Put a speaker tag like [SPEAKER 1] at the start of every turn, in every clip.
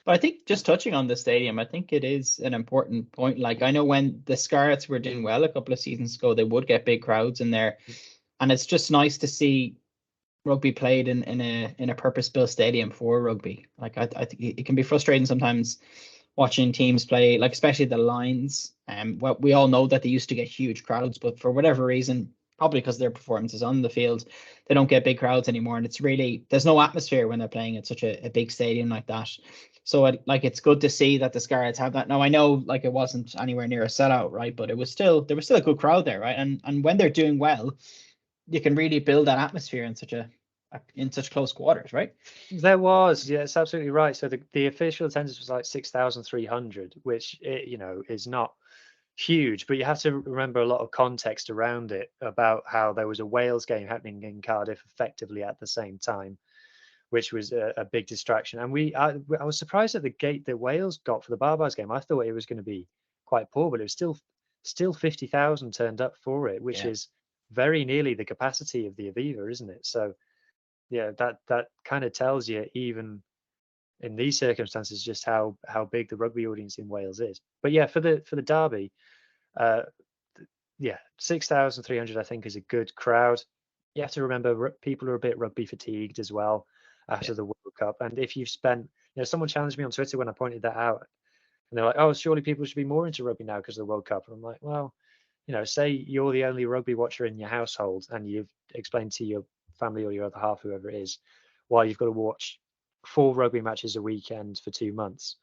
[SPEAKER 1] But I think just touching on the stadium, I think it is an important point. Like I know when the Scarlets were doing well a couple of seasons ago, they would get big crowds in there, and it's just nice to see rugby played in a purpose-built stadium for rugby. Like I think it can be frustrating sometimes watching teams play, like especially the Lions. Well, we all know that they used to get huge crowds, but for whatever reason, probably because their performances on the field, they don't get big crowds anymore. And it's really there's no atmosphere when they're playing at such a big stadium like that. So it's good to see that the Scarlets have that. Now I know like it wasn't anywhere near a sellout, right? But it was still there was still a good crowd there, right? And when they're doing well, you can really build that atmosphere in such close quarters, right?
[SPEAKER 2] There was, yeah, it's absolutely right. So the official attendance was like 6,300, which is not huge, but you have to remember a lot of context around it about how there was a Wales game happening in Cardiff effectively at the same time, which was a big distraction. And I was surprised at the gate that Wales got for the Barbars game. I thought it was going to be quite poor, but it was still 50,000 turned up for it, which
[SPEAKER 1] Yeah.
[SPEAKER 2] is very nearly the capacity of the Aviva, isn't it? So yeah, that kind of tells you, even in these circumstances, just how big the rugby audience in Wales is. But yeah, for the derby, uh, yeah, 6,300 I think is a good crowd. You have to remember people are a bit rugby fatigued as well
[SPEAKER 1] Yeah.
[SPEAKER 2] after the World Cup. And if you've spent, someone challenged me on Twitter when I pointed that out, and they're like, "Oh, surely people should be more into rugby now because of the World Cup." And I'm like, well, say you're the only rugby watcher in your household, and you've explained to your family or your other half, whoever it is, why you've got to watch 4 rugby matches a weekend for 2 months,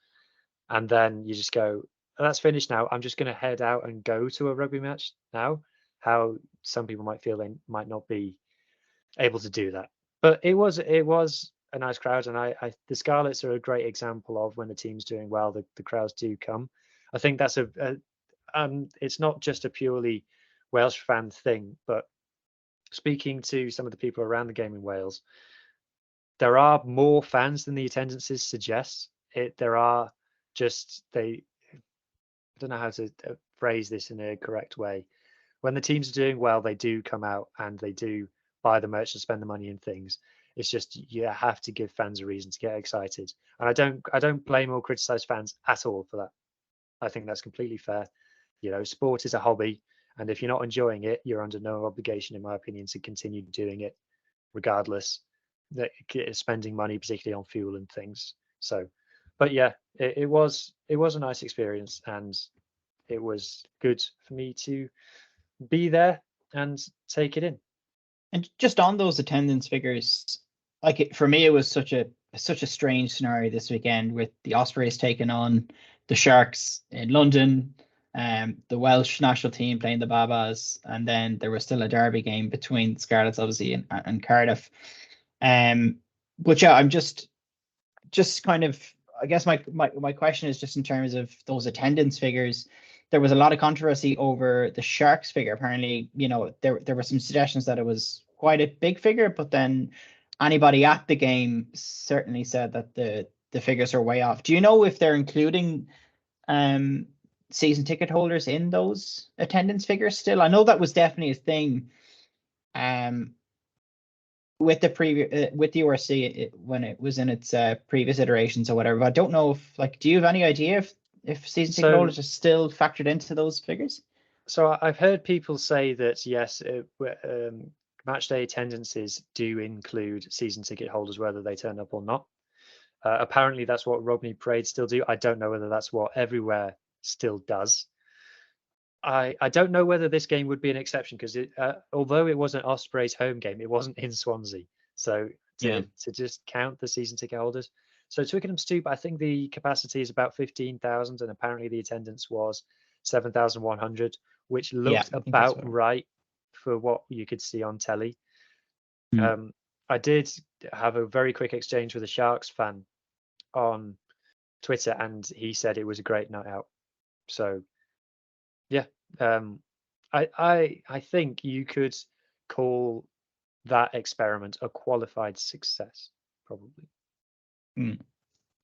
[SPEAKER 2] and then you just go, "Oh, that's finished now. I'm just going to head out and go to a rugby match now." How some people might feel they might not be able to do that, but it was a nice crowd, and the Scarlets are a great example of when the team's doing well, the crowds do come. I think that's it's not just a purely Welsh fan thing, but speaking to some of the people around the game in Wales, there are more fans than the attendances suggest. There are just I don't know how to phrase this in a correct way. When the teams are doing well, they do come out and they do buy the merch and spend the money in things. It's just you have to give fans a reason to get excited, and I don't blame or criticize fans at all for that. I think that's completely fair. Sport is a hobby, and if you're not enjoying it, you're under no obligation, in my opinion, to continue doing it, regardless. That spending money, particularly on fuel and things. So, but yeah, it was a nice experience, and it was good for me to be there and take it in.
[SPEAKER 1] And just on those attendance figures, for me, it was such a strange scenario this weekend with the Ospreys taking on the Sharks in London, the Welsh national team playing the Babas, and then there was still a derby game between the Scarlets, obviously, and Cardiff. But yeah, I'm just kind of, I guess my question is just in terms of those attendance figures. There was a lot of controversy over the Sharks figure. Apparently, there were some suggestions that it was quite a big figure, but then anybody at the game certainly said that the figures are way off. Do you know if they're including season ticket holders in those attendance figures still? I know that was definitely a thing um with the URC when it was in its previous iterations or whatever. But I don't know do you have any idea if season ticket
[SPEAKER 2] So,
[SPEAKER 1] holders are still factored into those figures?
[SPEAKER 2] so I've heard people say that yes, match day attendances do include season ticket holders, whether they turn up or not. Apparently, that's what Rodney Parade still do. I don't know whether that's what everywhere still does. I don't know whether this game would be an exception because although it was an Ospreys home game, it wasn't in Swansea. So
[SPEAKER 1] Yeah.
[SPEAKER 2] to just count the season ticket holders. So Twickenham Stoop, I think the capacity is about 15,000, and apparently the attendance was 7,100, which
[SPEAKER 1] Yeah,
[SPEAKER 2] looked
[SPEAKER 1] I think that's
[SPEAKER 2] about
[SPEAKER 1] what.
[SPEAKER 2] right for what you could see on telly.
[SPEAKER 1] Mm.
[SPEAKER 2] I did have a very quick exchange with a Sharks fan on Twitter, and he said it was a great night out. So yeah, um, I think you could call that experiment a qualified success, probably.
[SPEAKER 1] Mm.